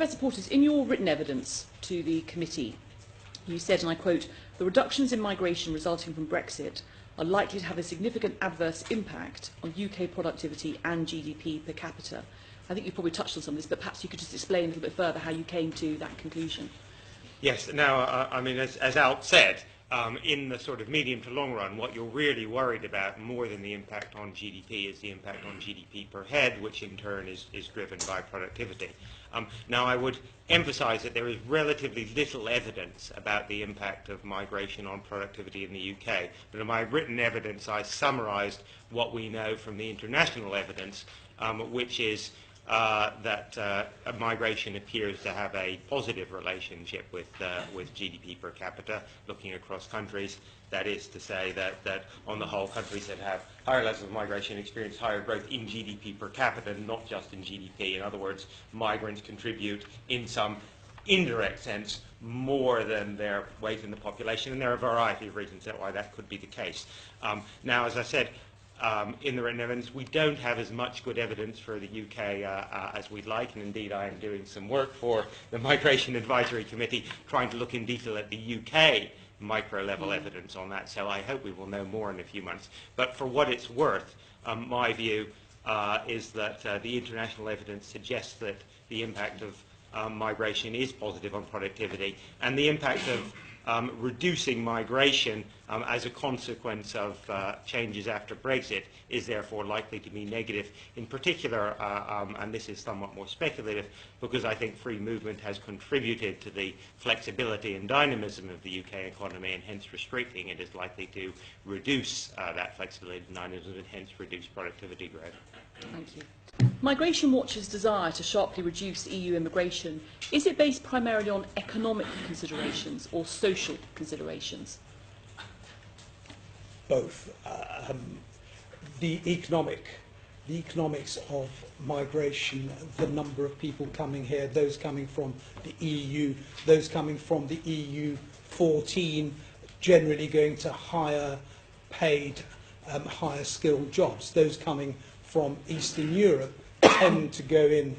Professor Porters, in your written evidence to the committee, you said, and I quote, "The reductions in migration resulting from Brexit are likely to have a significant adverse impact on UK productivity and GDP per capita." I think you probably touched on some of this, but perhaps you could just explain a little bit further how you came to that conclusion. Yes. Now, I mean, as Alp said, in the sort of medium to long run, what you're really worried about more than the impact on GDP is the impact on GDP per head, which in turn is driven by productivity. Now, I would emphasize that there is relatively little evidence about the impact of migration on productivity in the UK. But in my written evidence, I summarized what we know from the international evidence, which is that migration appears to have a positive relationship with GDP per capita, looking across countries. That is to say that on the whole, countries that have higher levels of migration experience higher growth in GDP per capita, not just in GDP. In other words, migrants contribute in some indirect sense more than their weight in the population, and there are a variety of reasons why that could be the case. Now, as I said, in the written evidence, we don't have as much good evidence for the UK as we'd like, and indeed I am doing some work for the Migration Advisory Committee trying to look in detail at the UK micro-level evidence on that, so I hope we will know more in a few months. But for what it's worth, my view is that the international evidence suggests that the impact of migration is positive on productivity, and the impact of reducing migration as a consequence of changes after Brexit is therefore likely to be negative. In particular, and this is somewhat more speculative, because I think free movement has contributed to the flexibility and dynamism of the UK economy, and hence restricting it is likely to reduce that flexibility and dynamism, and hence reduce productivity growth. Thank you. Migration Watch's desire to sharply reduce EU immigration, is it based primarily on economic considerations or social considerations? Both. The economics of migration, the number of people coming here, those coming from the EU, those coming from the EU 14, generally going to higher paid, higher skilled jobs. Those coming from Eastern Europe tend to go in,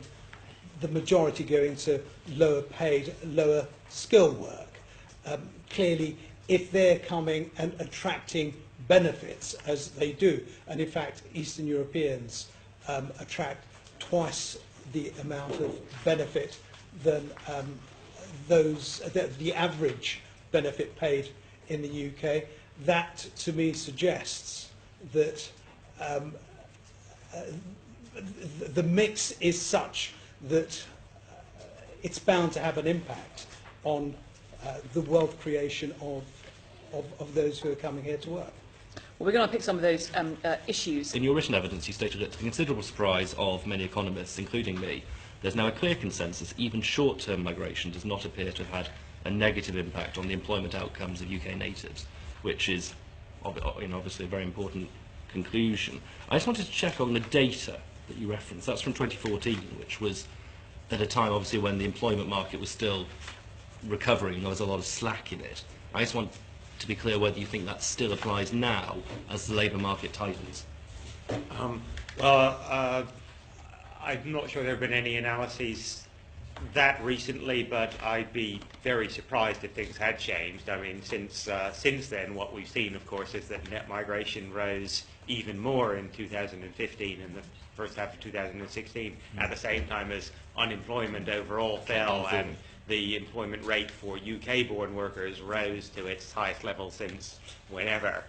the majority go into lower paid, lower skilled work. Clearly, if they're coming and attracting benefits, as they do, and in fact Eastern Europeans attract twice the amount of benefit than the average benefit paid in the UK, that to me suggests that the mix is such that it's bound to have an impact on the wealth creation of those who are coming here to work. Well, we're going to pick some of those issues. In your written evidence, you stated that to the considerable surprise of many economists, including me, there's now a clear consensus even short-term migration does not appear to have had a negative impact on the employment outcomes of UK natives, which is obviously a very important conclusion. I just wanted to check on the data that you referenced. That's from 2014, which was at a time, obviously, when the employment market was still recovering. There was a lot of slack in it. I just want to be clear whether you think that still applies now as the labour market tightens. Well, I'm not sure there have been any analyses that recently, but I'd be very surprised if things had changed. I mean, since then, what we've seen, of course, is that net migration rose even more in 2015 and the first half of 2016, at the same time as unemployment overall fell, and the employment rate for UK-born workers rose to its highest level since whenever.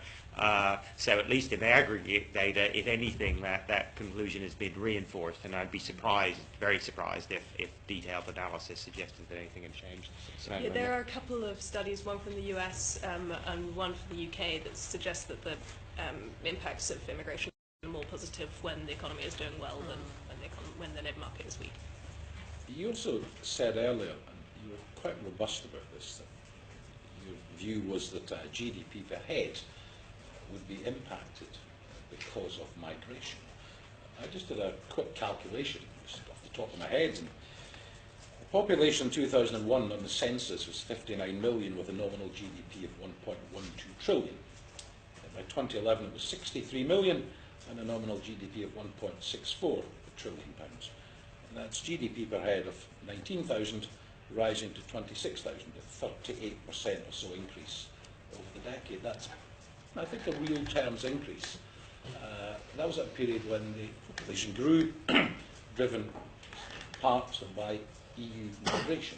So at least in the aggregate data, if anything, that conclusion has been reinforced, and I'd be surprised, very surprised, if detailed analysis suggested that anything had changed. Yeah, there are a couple of studies, one from the US and one from the UK, that suggest that the impacts of immigration are more positive when the economy is doing well than when the labour market is weak. You also said earlier, and you were quite robust about this, that your view was that GDP per head would be impacted because of migration. I just did a quick calculation just off the top of my head, and the population in 2001 on the census was 59 million with a nominal GDP of 1.12 trillion. By 2011 it was 63 million and a nominal GDP of 1.64 trillion pounds. That's GDP per head of 19,000 rising to 26,000, a 38% or so increase over the decade. That's, I think, a real terms increase. That was at a period when the population grew, driven part by EU migration.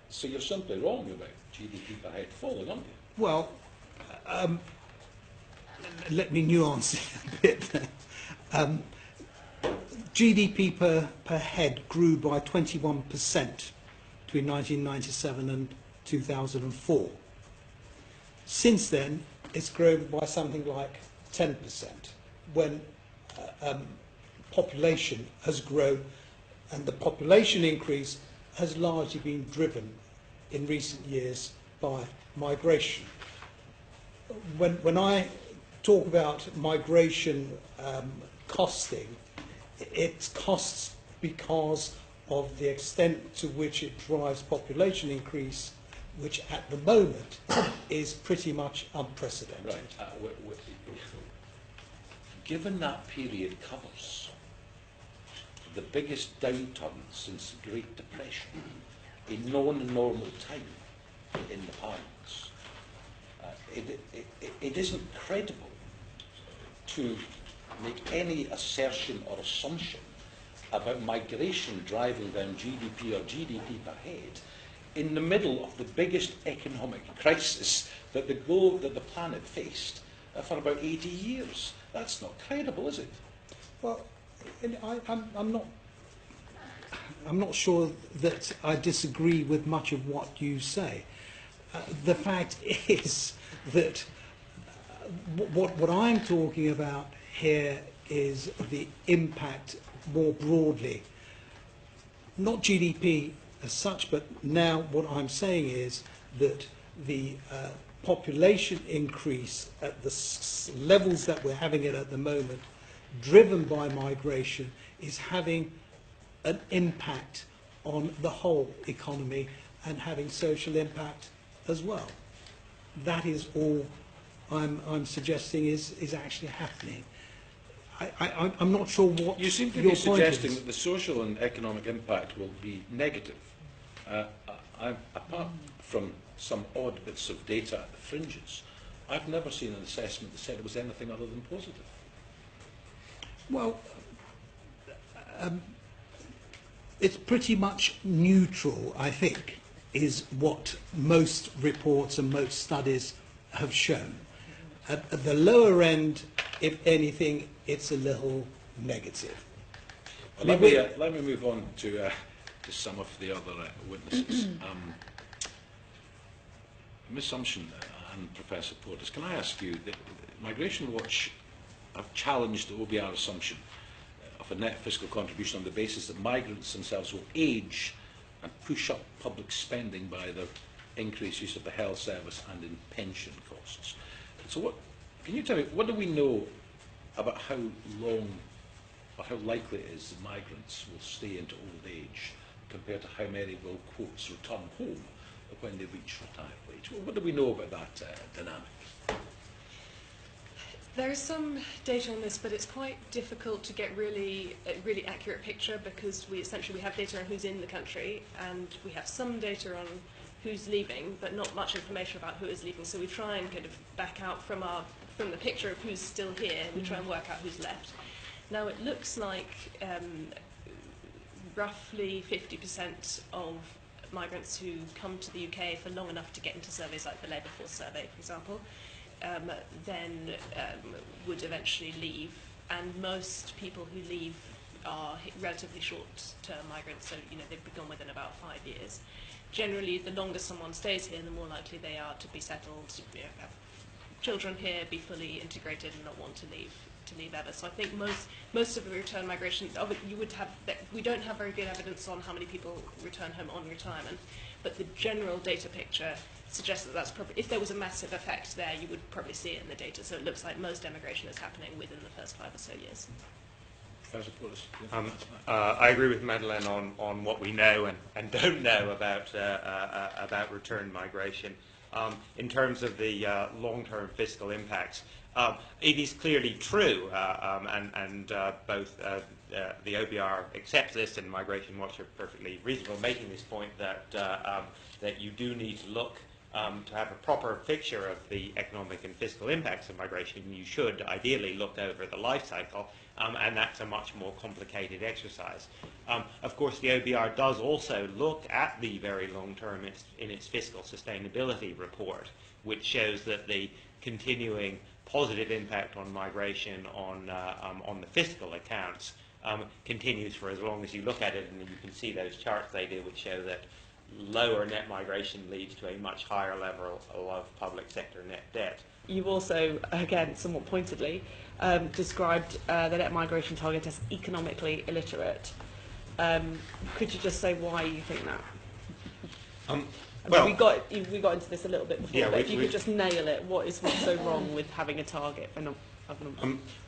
So you're simply wrong about GDP per head falling, aren't you? Well, let me nuance it a bit. GDP per head grew by 21% between 1997 and 2004. Since then, it's grown by something like 10%, when population has grown, and the population increase has largely been driven in recent years by migration. When I talk about migration costing, it costs because of the extent to which it drives population increase, which at the moment is pretty much unprecedented. Right. Given that period covers the biggest downturn since the Great Depression, a non-normal time in the Parliaments, it isn't credible to make any assertion or assumption about migration driving down GDP or GDP per head in the middle of the biggest economic crisis that the planet faced for about 80 years. That's not credible, is it? Well, I'm not sure that I disagree with much of what you say. The fact is that what I'm talking about here is the impact more broadly, not GDP as such, but now what I'm saying is that the population increase at the levels that we're having it at the moment, driven by migration, is having an impact on the whole economy and having social impact as well. That is all I'm suggesting is actually happening. I'm not sure what you seem to your be suggesting point is. that the social and economic impact will be negative. Apart from some odd bits of data at the fringes, I've never seen an assessment that said it was anything other than positive. Well, it's pretty much neutral, I think, is what most reports and most studies have shown. At the lower end, if anything, it's a little negative. Well, let me move on to some of the other witnesses. Ms. Sumption and Professor Portis, can I ask you, that Migration Watch have challenged the OBR assumption of a net fiscal contribution on the basis that migrants themselves will age and push up public spending by their increased use of the health service and in pension costs. So can you tell me, what do we know about how long or how likely it is that migrants will stay into old age compared to how many will, quotes, return home when they reach retirement age? What do we know about that dynamic? There is some data on this, but it's quite difficult to get a really accurate picture, because we have data on who's in the country, and we have some data on who's leaving, but not much information about who is leaving. So we try and kind of back out from the picture of who's still here, and we try and work out who's left. Now it looks like roughly 50% of migrants who come to the UK for long enough to get into surveys like the Labour Force Survey, for example, then would eventually leave. And most people who leave are relatively short-term migrants, so they've been gone within about 5 years. Generally, the longer someone stays here, the more likely they are to be settled, have children here, be fully integrated, and not want to leave ever. So I think most of the return migration, we don't have very good evidence on how many people return home on retirement, but the general data picture suggests that that's probably, if there was a massive effect there, you would probably see it in the data. So it looks like most emigration is happening within the first 5 or so years. I agree with Madeleine on what we know and don't know about return migration. In terms of the long-term fiscal impacts, it is clearly true, and both the OBR accepts this, and Migration Watch are perfectly reasonable making this point that that you do need to look to have a proper picture of the economic and fiscal impacts of migration. You should ideally look over the life cycle, and that's a much more complicated exercise. Of course, the OBR does also look at the very long term in its fiscal sustainability report, which shows that the continuing positive impact on migration on the fiscal accounts continues for as long as you look at it, and you can see those charts they do, which show that lower net migration leads to a much higher level of public sector net debt. You've also, again, somewhat pointedly, described the net migration target as economically illiterate. Could you just say why you think that? Well, we got into this a little bit before, yeah, but if you could just nail it, what's so wrong with having a target for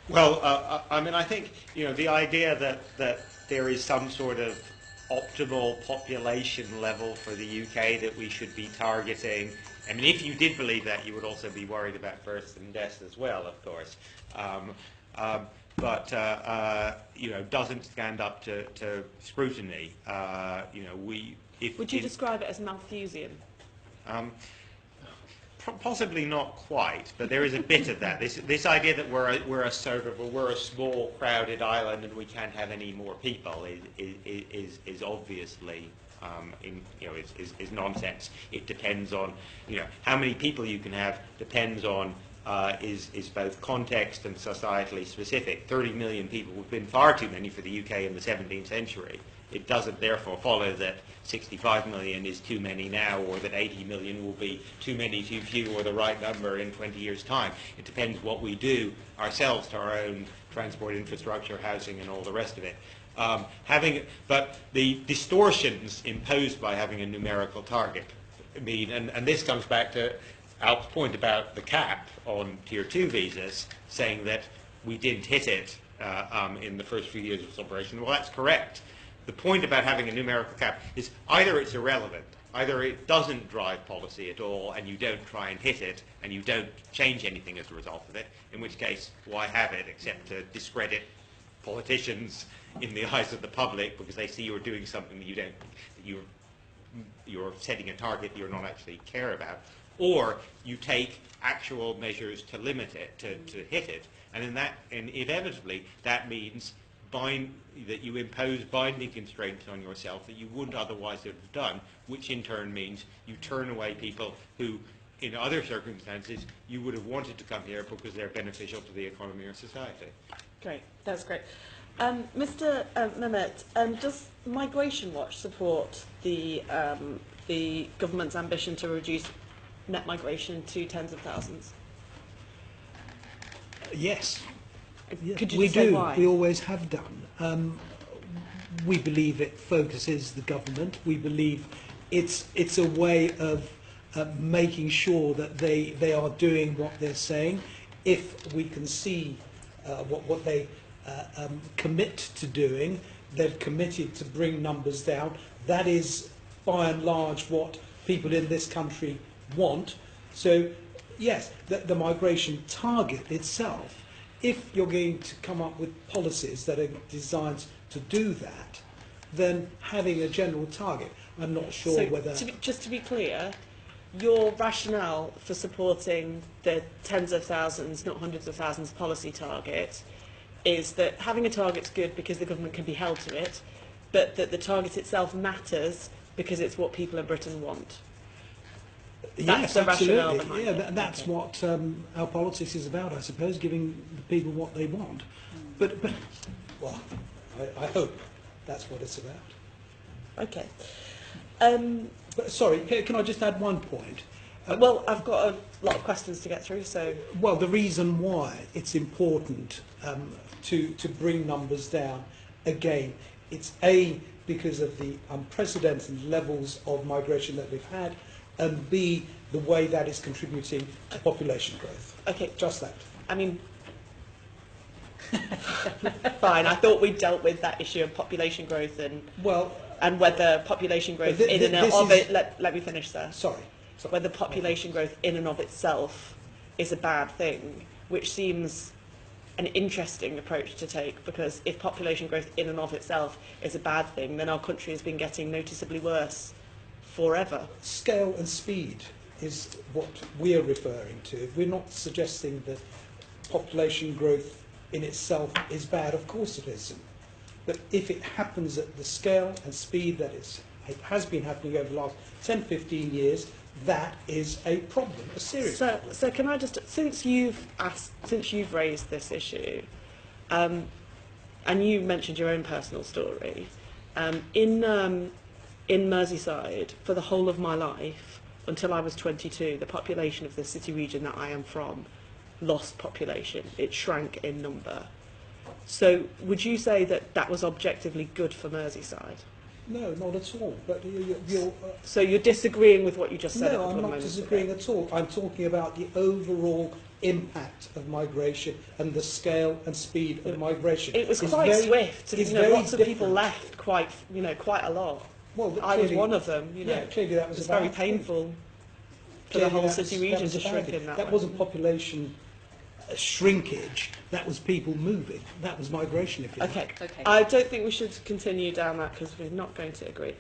well, I mean, I think the idea that there is some sort of optimal population level for the UK that we should be targeting. I mean, if you did believe that, you would also be worried about births and deaths as well, of course. But doesn't stand up to scrutiny. Would you describe it as Malthusian? Possibly not quite, but there is a bit of that. This idea that we're a small crowded island and we can't have any more people is obviously is nonsense. It depends on how many people you can have. Depends on is both context and societally specific. 30 million people would have been far too many for the UK in the 17th century. It doesn't therefore follow that 65 million is too many now, or that 80 million will be too many, too few, or the right number in 20 years' time. It depends what we do ourselves to our own transport infrastructure, housing, and all the rest of it. But the distortions imposed by having a numerical target mean, and this comes back to Alp's point about the cap on Tier 2 visas, saying that we didn't hit it in the first few years of its operation. Well, that's correct. The point about having a numerical cap is either it's irrelevant, either it doesn't drive policy at all and you don't try and hit it and you don't change anything as a result of it, in which case why have it except to discredit politicians in the eyes of the public because they see you're doing something that you're setting a target you're not actually care about, or you take actual measures to limit it, to hit it, and inevitably that means that you impose binding constraints on yourself that you wouldn't otherwise have done, which in turn means you turn away people who, in other circumstances, you would have wanted to come here because they're beneficial to the economy or society. Great, that's great. Mr. Mehmet, does Migration Watch support the government's ambition to reduce net migration to tens of thousands? Yes. Could you We say do. why? We always have done. We believe it focuses the government. We believe it's a way of making sure that they are doing what they're saying. If we can see what they commit to doing, they've committed to bring numbers down. That is, by and large, what people in this country want. So, yes, the migration target itself, if you're going to come up with policies that are designed to do that, then having a general target, I'm not sure So whether... just to be clear, your rationale for supporting the tens of thousands, not hundreds of thousands, policy target is that having a target's good because the government can be held to it, but that the target itself matters because it's what people in Britain want. Yes, the rationale absolutely. behind Yeah, it. that's Okay. what our politics is about, I suppose, giving the people what they want. But well, I hope that's what it's about. Okay. But sorry, can I just add one point? Well, I've got a lot of questions to get through, so... Well, the reason why it's important to bring numbers down, again, it's A, because of the unprecedented levels of migration that we've had, and B, the way that is contributing to population growth. Okay. Just that. I mean... Fine, I thought we dealt with that issue of population growth and whether population growth in and of it... Let me finish there. Sorry. Whether population growth in and of itself is a bad thing, which seems an interesting approach to take, because if population growth in and of itself is a bad thing, then our country has been getting noticeably worse forever. Scale and speed is what we're referring to. We're not suggesting that population growth in itself is bad. Of course it isn't. But if it happens at the scale and speed that it has been happening over the last 10, 15 years, that is a problem, a serious problem. So can I just, since you've raised this issue, and you mentioned your own personal story, in Merseyside, for the whole of my life, until I was 22, the population of the city region that I am from lost population. It shrank in number. So would you say that that was objectively good for Merseyside? No, not at all. But so you're disagreeing with what you just said? No, I'm not disagreeing at all. I'm talking about the overall impact of migration and the scale and speed of migration. It was quite swift. Lots of people left quite a lot. Well, I was one of them. Yeah, clearly that was it's very painful for the whole city region to shrink in that way. That wasn't population shrinkage, that was people moving. That was migration, if you like. Okay. I don't think we should continue down that because we're not going to agree.